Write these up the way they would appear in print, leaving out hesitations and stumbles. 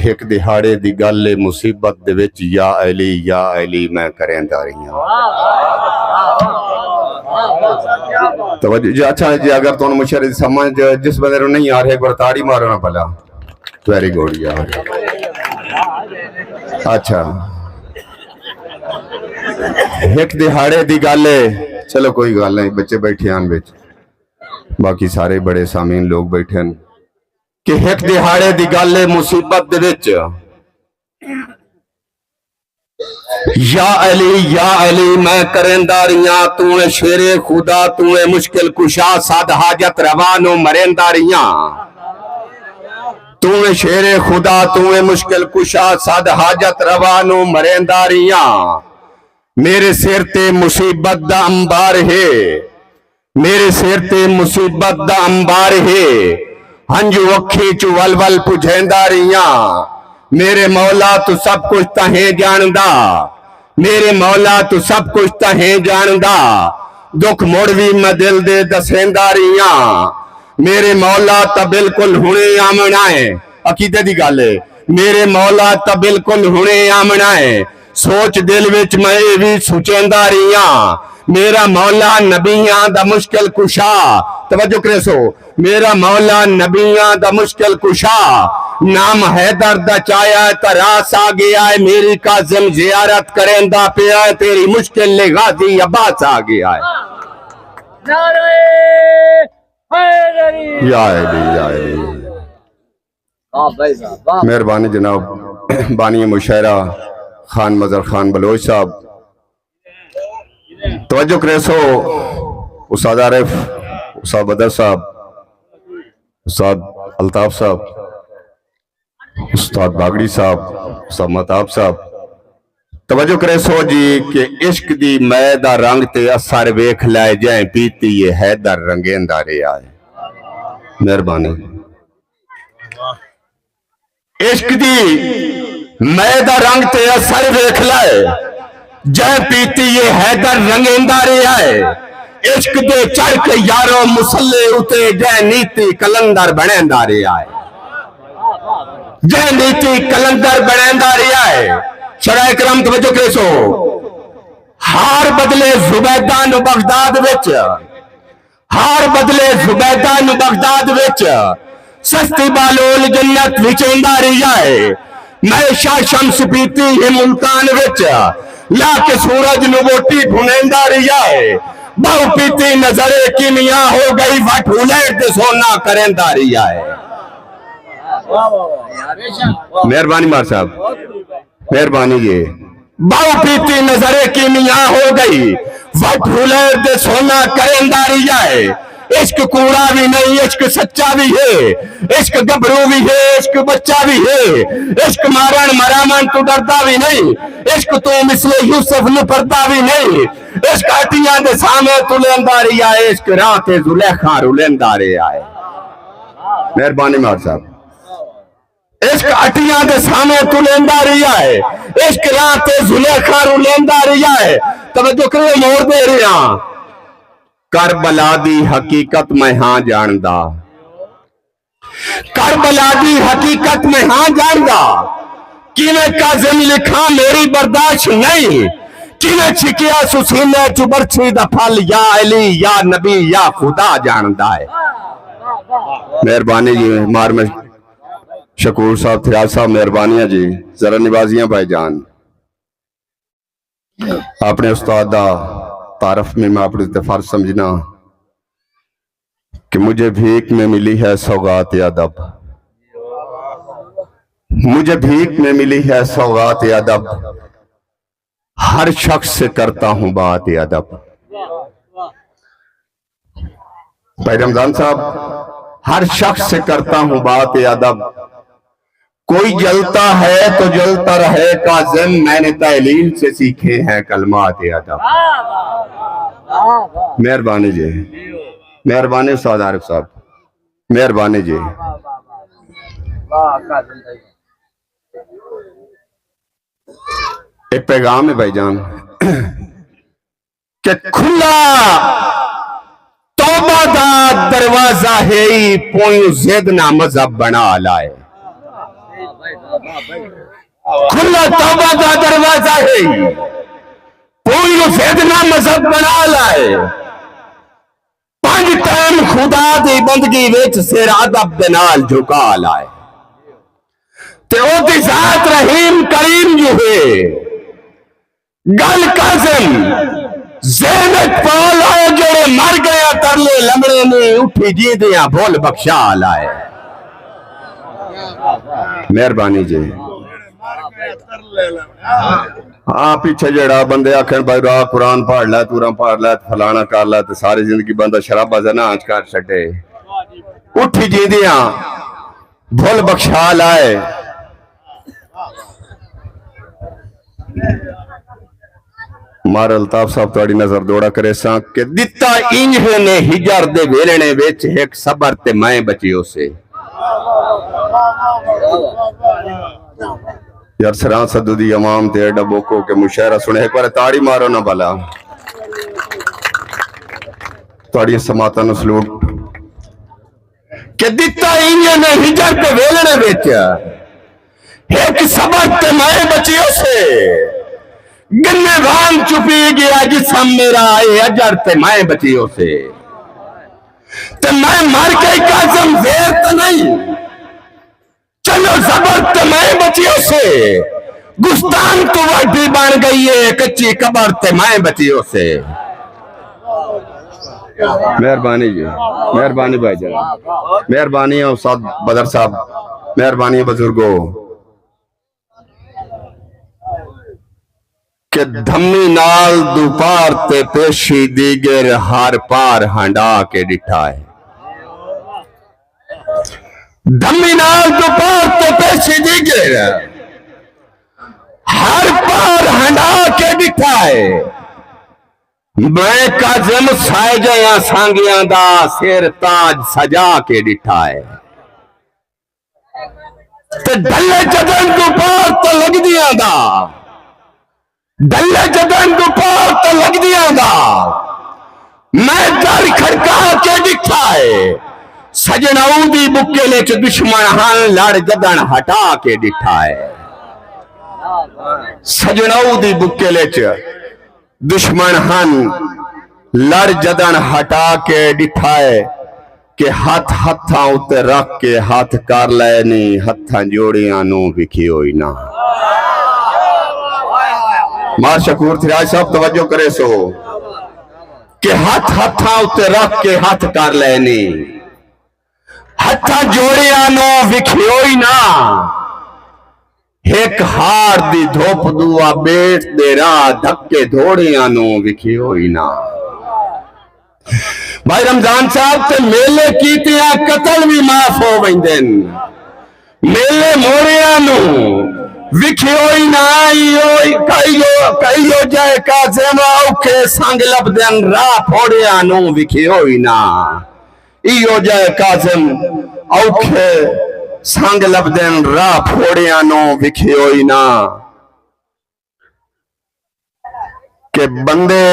ایک دہاڑے دی گل مصیبت دے وچ یا علی میں کریندا رہی ہوں. توجہ جی. اچھا جی اگر تو مشاہدے سمجھ جس بندے رو نہیں آ رہے ایک بار تاڑی مارو نا پہلا. ویری گڈ یار. اچھا ایک دہاڑے دی گل ہے. چلو کوئی گل نہیں, بچے بیٹھے آن بچ, باقی سارے بڑے سامعین لوگ بیٹھے ہیں کہ ایک دہاڑے دی گل ہے مصیبت دے وچ یا علی میں کریندا رہیاں. تو اے شیر خدا, تو اے مشکل کشا, صد حاجت روانو مریندا رہیاں. تو اے شیر خدا, تو اے مشکل کشا, صد حاجت روانو مریندا رہیاں. میرے سر تے مصیبت دا انبار ہے, میرے سر تے مصیبت دا انبار ہے. ہنجو اکھی چو ول پجھیندا رہیاں. میرے مولا تو سب کچھ تہیں جاندا, میرے مولا تو سب کچھ تہیں جاندا. دکھ موڑوی میں دل دے دسیندا رہیاں. میرے مولا تا بالکل ہونے آمنا ہے. عقیدے دی گل ہے. میرے مولا تا بالکل ہونے آمنا ہے. سوچ دل وچ میں بھی سوچیندا رہیاں. میرا مولا نبیاں دا مشکل کشا. توجہ کرے سو. میرا مولا نبیاں دا مشکل کشا. نام حیدر دا چایا تراس آ گیا ہے. میری کاظم زیارت کریندا پیا ہے. تیری مشکل لے غازی عباس آ گیا ہے. یا علی. مہربانی جناب بانی مشاعرہ خان مظہر خان بلوچ صاحب. توجہ کرے سو. استاد عارف, استاد بدر صاحب, استاد الطاف صاحب, استاد باگڑی صاحب, استاد مہتاب صاحب. توجہ کرے سو جی کہ عشق دی میں دا رنگ تے اثر ویکھ لائے جائیں پیتی یہ حیدر رنگیندا رہیا ہے. مہربانی. عشق دی میں دا رنگ تے اثر ویکھ لائے جائیں پیتی یہ حیدر رنگیندا رہیا ہے. عشق دے چڑھ کے یارو مسلے اتے جائیں نیتی کلندر بنیندا رہیا ہے. جائیں نیتی کلندر بنیندا رہیا ہے. شرع کرم توجہ کرے سو. ہار بدلے زبیدہ نو بغداد وچ, ہار بدلے زبیدہ نو بغداد وچ, سستی بالول جنت وچیندا رہیا ہے. میشا شمس پیتی ہے ملتان وچ, لا کے سورج نو ووٹی بھنیندا رہیا ہے. بہو پیتی نظر کیمیا ہو گئی وٹ الیٹ دے سونا کریندا رہیا ہے. مہربانی مار صاحب, مہربانی. یہ بہو پیتی نظر کیمیا ہو گئی وٹ الیٹ دے سونا کریندا رہیا ہے. عشق کوڑا بھی نہیں, عشق سچا بھی ہے. عشق گبرو بھی ہے, عشق بچہ بھی ہے. عشق مارن مرامن تو ڈرتا بھی نہیں. عشق تو مثل یوسف نو پردہ بھی نہیں. عشق ہٹیاں دے سامنے تو لیندا رہیا ہے. عشق رات زلیخا رولیندا رہیا ہے. مہربانی مار صاحب. عشق ہٹیاں دے سامنے تو لیندا رہیا ہے. عشق رات زلیخا رولیندا رہیا ہے. توجہ کرے موڑ دے رہیا. کربلا دی حقیقت میں ہاں جاندا, کربلا دی حقیقت میں ہاں جاندا. کیویں کاظم لکھاں میری برداشت نہیں, کیویں چھکیا سسینے چو برچھی دا پھل یا علی یا نبی یا خدا جاندا ہے. مہربانی جی. مار میں شکور صاحب, تھیال صاحب, مہربانیاں جی. ذرا نوازیاں بھائی جان. اپنے استاد دا تعارف میں اپنے فرض سمجھنا کہ مجھے بھیک میں ملی ہے سوغات ادب, مجھے بھیک میں ملی ہے سوغات ادب. ہر شخص سے کرتا ہوں بات ادب. بھائی رمضان صاحب, ہر شخص سے کرتا ہوں بات ادب. کوئی جلتا ہے تو جلتا رہے کاظم, میں نے تحلیل سے سیکھے ہیں کلمات ادب. مہربانی جی. مہربانی استاد عارف صاحب, مہربانی جی. ایک پیغام ہے بھائی جان کہ کھلا توبہ دا دروازہ ہے پوئیں زیدنا مذہب بنا لائے. کھلا توبہ کا دروازہ ہے کوئی نو فیدنا مذہب بنا لائے 5 ٹائم خدا دی بندگی وچ سر ادب دے نال جھکا لائے تے او دی ذات رحیم کریم جو ہے گل قاسم زینت پال آئے جڑے مر گیا ترلے لمڑے نے اٹھی جی دیاں بھول بخشا لائے مہربانی جی ہاں پیچھے جڑا بندے آکھن بھائی راہ قرآن پڑھ لے تورا پڑھ لے فلانا کر لے تے ساری زندگی بندہ شرابہ زناج کر چھٹے اٹھی جی دیاں بھول بخشا لائے مارا الطاف صاحب تواڈی نظر دوڑا کرے ساں کہ دتا انجھ نے ہجر دے ویلنے وچ ایک صبر تے میں بچیو سے یار سران صدو دی امام تے ایڈا بوکو کے مشاعرہ سنے ایک بار تاڑی مارو نہ بلا تاڑی سماتا نو سلوٹ کہ دتا انجھ نے ہجر دے ویلنے وچ ایک صبر تے میں بچیو سے گنے بھان چپی گیا جسم میرا اے اجر تے میں بچیوں سے تے میں مر کے قاسم زیر تے نہیں چلو زبر تے میں بچیوں سے گستان تو وڈی بن گئی ہے کچی قبر تے میں بچیوں سے مہربانی جی مہربانی بھائی جان مہربانی ہے استاد بدر صاحب مہربانی ہے بزرگوں کہ دھمی نال دوپار تے پیشی دیگر ہر پار ہنڈا کے ڈٹھا ہے دھمی نال دوپار تے پیشی دیگر ہر پار ہنڈا کے ڈٹھا ہے میں قاسم سائے جیاں سانگیاں دا سیر تاج سجا کے ڈٹھا ہے تے ڈھلے جدن دوپار تے لگ دیاں دا ڈلے جدن دوپار تو لگ دیاں دا میں در کھڑکا کے دکھا ہے سجناؤں دی بکے لے چھ دشمن ہاں لڑ جدن ہٹا کے دکھا ہے سجناؤں دی بکے لے چھ دشمن ہاں لڑ جدن ہٹا کے دکھا ہے کہ ہاتھ ہتھاں اتے رکھ کے ہاتھ کر لینی ہتھاں جوڑیاں نو بکھی ہوئی نا مار شکور تھراج صاحب توجہ کرے سو کہ ہاتھ ہتھاں اتے رکھ کے ہاتھ کر لینی ہتھاں جوڑیاں نو وکھیوئی نا ایک ہار دی دھوپ دعا بیٹ دے راہ دھکے دھوڑیاں نو وکھیوئی نا بھائی رمضان صاحب تے میلے کیتیاں قتل بھی معاف ہو ویندن میلے موڑیاں نو وکھیوئی نا کئیو جائے قاسم اوکھے سنگ لبدن راہ پھوڑیاں نو وکھیوئی نا ایو جائے قاسم اوکھے سنگ لبدن راہ پھوڑیاں نو وکھیوئی نا کہ بندے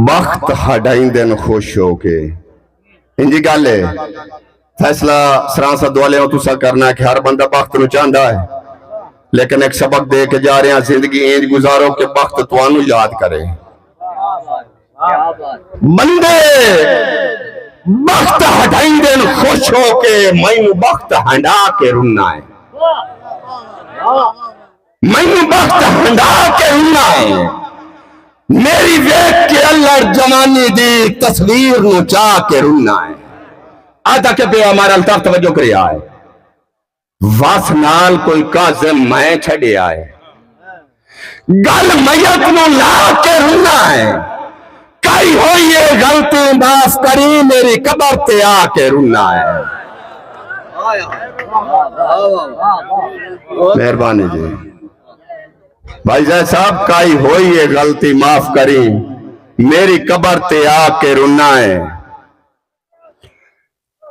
وقت ہڈائیں دن خوش ہو کے انجی گالے فیصلہ سران سا دوالے ہوں تو سا کرنا ہے کہ ہر بندہ وقت نو چاندہ ہے لیکن ایک سبق دے کے جا رہے ہیں زندگی اینج گزارو کہ وقت توانو یاد کرے بندے وقت ہٹائیں دن خوش ہو کے میں وقت ہنڈا کے رننا ہے میں وقت ہنڈا کے رننا ہے میری ویک کے اللہ جمانی دی تصویر نو چاہ کے رننا ہے آدھا کہ پہ ہمارا الطاف توجہ کرے آئے واسنال کوئی قاسم میں چھڑے آئے گل میت نو لا کے رننا ہے کئی ہوئی یہ غلطی معاف کری میری قبر تے آ کے رننا ہے مہربانی جی بھائی زید صاحب کئی ہوئی یہ غلطی معاف کری میری قبر تے آ کے رننا ہے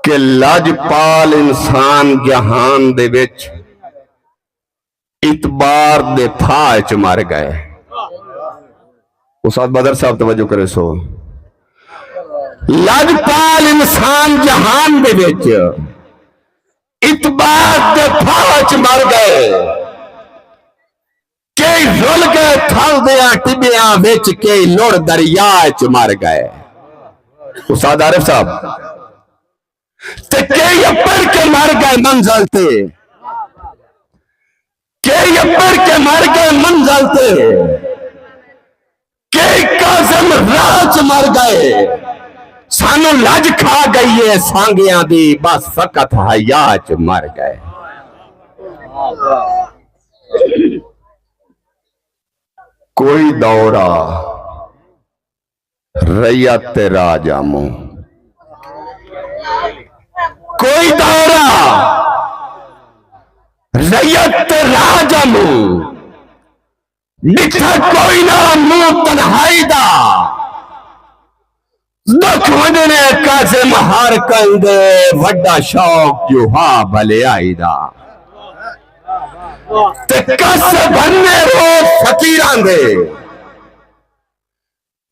کہ لاجپال انسان جہان دے وچ اتبار دے پھاچ مر گئے استاد بدر صاحب توجہ کرے سو لاجپال انسان جہان دے وچ اتباع دے فوج مر گئے کئی رل گئے تھل دیاں ٹبیاں وچ کئی لڑ دریا چ مر گئے استاد عارف صاحب تے کئی اپڑ کے مر گئے منزل تے کئی اپڑ کے مر گئے منزل تے کئی قاسم راہ چ مر گئے سانو لج کھا گئی ہے سانگیاں دی بس فقط حیا چ مر گئے کوئی دورہ ریت راجہ موں کوئی دورہ ریت راجہ موں ڈٹھا کوئی نہ منہ تنہائی دا دکھ ودنے قاسم ہار کندے وڈا شوق جو ہاں بھلے آئی دا تے کس بھرنے روز فقیران دے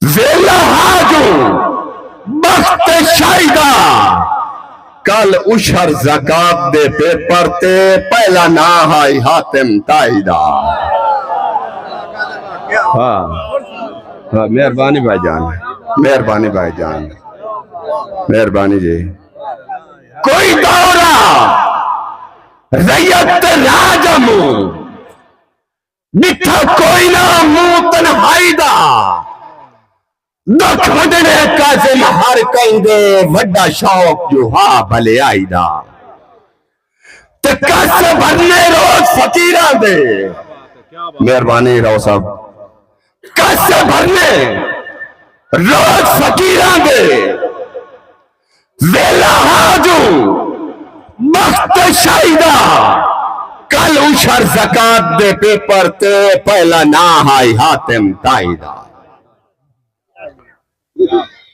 ویلہ حاجوں بخت شائدہ کل اشر زکاة دے پیپر تے پہلا نہ ہائی حاتم تائیدہ ہاں مہربانی بھائی جان مہربانی بھائی جان مہربانی جی کوئی دورہ ریت راجمو ڈٹھا کوئی نہ منہ تنہائی دا دکھ ودنے قاسم ہر کندے وڈا شوق جو ہاں بھلے آئی دا تے کس بھرنے روز فقیران دے مہربانی راؤ صاحب کس بھرنے روز فقیران دے ویلہ حاجوں بخت شائدہ کل اشر زکاة دے پیپر تے پہلا نہ ہائی حاتم تائیدہ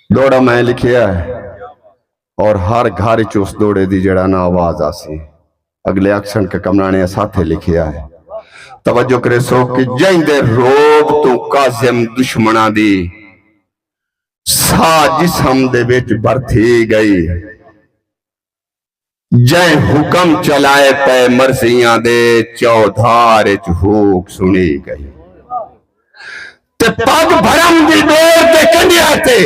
دوڑا میں لکھیا ہے اور ہر گھاری چوس دوڑے دی جڑا نا آواز آسی اگلے اکشن کے کمرانے ساتھے لکھیا ہے توجہ کرے سو کہ جائیں دے روب تو قاسم دشمنہ دی سا جسم دے بیچ برتھی گئی جائیں حکم چلائے پہ مرضیاں دے چودھار چہوک سنی گئی تے پاگ بھرم دی بیر دے کنڈیا تے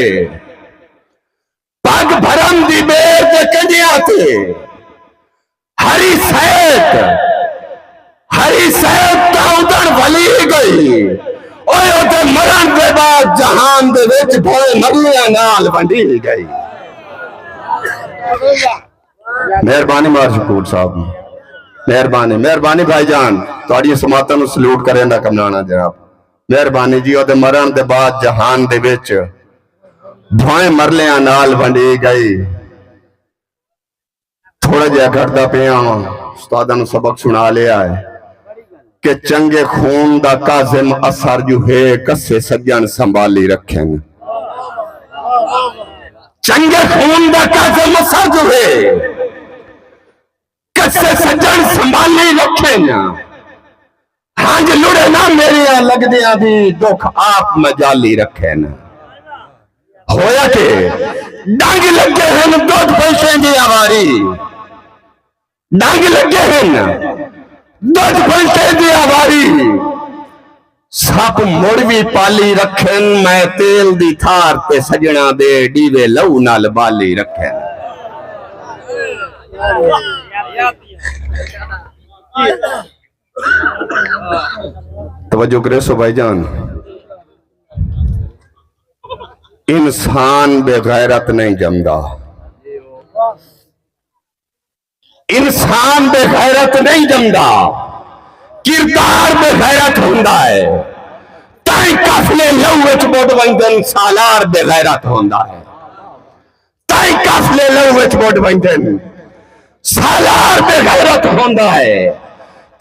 پاگ بھرم دی بیر دے کنڈیا تے ہری سیت تاؤدن ولی گئی اوہ تے مرن دے بعد جہان دے وچ بھوئے مرلیاں نال ونڈی گئی مہربانی مار شکور صاحب مہربانی بھائی جان توڑی سماعتاں نو سلوٹ کریں دا کمنانا جناب مہربانی جی اور مرن دے بعد جہان دے وچ بھوئے مرلیاں نال ونڈی گئی تھوڑا جہا گھڑتا پیاں استادہ نو سبق سنا لیا ہے کہ چنگے خون دا قاسم اثر جو ہے کسے سجن سنبھالی رکھیں چنگے خون دا قاسم اثر جو ہے کسے سجن سنبھالی رکھیں ہاں جی لڑے نا میری لگ دیا بھی دکھ آپ مجالی رکھیں ہویا کہ ڈانگ لگے ہیں دودھ پیشیں دی آواری ڈانگ لگے ہیں دودھ پیشیں دی آواری ساپ موڑوی پالی رکھیں میں تیل دی تھار پہ سجنہ دے ڈیوے لو نال بالی رکھیں توجہ کرے سو بھائی جان انسان بے غیرت نہیں جمدا انسان بے غیرت نہیں جمدا کردار بے غیرت ہوندہ ہے تائیں کافلے لوچ بوڑ ونگن سالار بے غیرت ہوندہ ہے تائیں کافلے لوچ بوڑ ونگن سالار بے غیرت ہوندہ ہے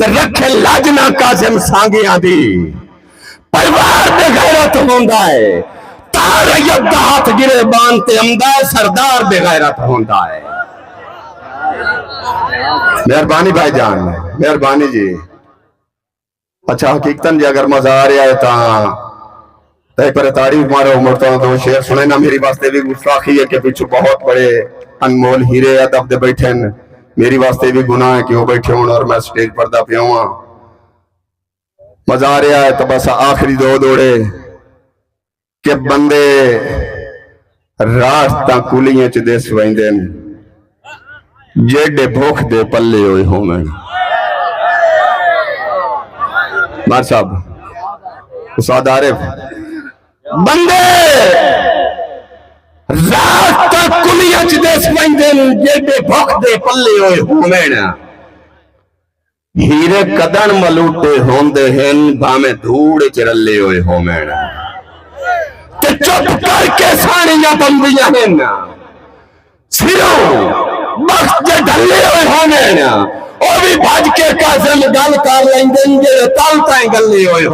تو رکھے لاجنا قاسم سانگیاں دی پریوار بے غیرت ہوندہ ہے تاریت دا ہاتھ گرے بانتے امدہ سردار بے غیرت ہوندہ ہے مہربانی بھائی جان مہربانی جی اچھا حقیقتاً جی اگر مزہ آ رہا ہے تو ایک پر تعریف مارے عمرتا ہوں تو شعر سنے نا میری واسطے بھی گستاخی ہے کہ پیچھو بہت بڑے انمول ہیرے ادب دے بیٹھیں میری واسطے بھی گناہ ہے کہ وہ بیٹھے ہوں اور میں سٹیج پردہ پہ ہوں. مزہ آ رہا ہے تو بس آخری دو دوڑے کہ بندے راستہ کلیاں چ دس ویندے جیڑے بھوک دے پلے ہوئے ہوں میں. مار صاحب استاد عارف بندے راستہ کلیاں چ دس ویندے جیڑے بھوک دے پلے ہوئے ہوں میں. ہیرے قدن ملوٹے ہوندے ہیں بھامے دھوڑ چرلے ہوئے ہوں میں. تے چپ کر کے سانیاں بندیاں ہیں سروں بخت جے ڈھلے ہوئے ہوں میں. اور بھی بھاج کے قاسم گل کر لیں گے تال تائیں گلے ہوئے